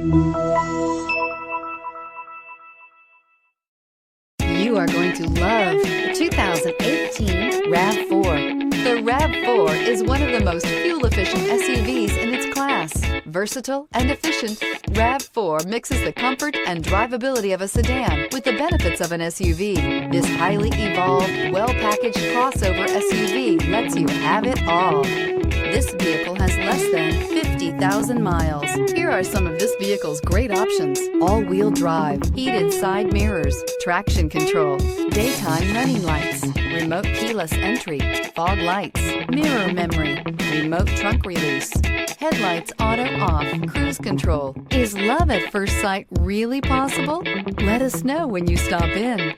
You are going to love the 2018 RAV4. The RAV4 is one of the most fuel-efficient SUVs in its class. Versatile and efficient, RAV4 mixes the comfort and drivability of a sedan with the benefits of an SUV. This highly evolved, well-packaged crossover SUV lets you have it all. This vehicle has less than 50,000 miles. Here are some of this vehicle's great options: all-wheel drive, heated side mirrors, traction control, daytime running lights, remote keyless entry, fog lights, mirror memory, remote trunk release, headlights auto-off, cruise control. Is love at first sight really possible? Let us know when you stop in.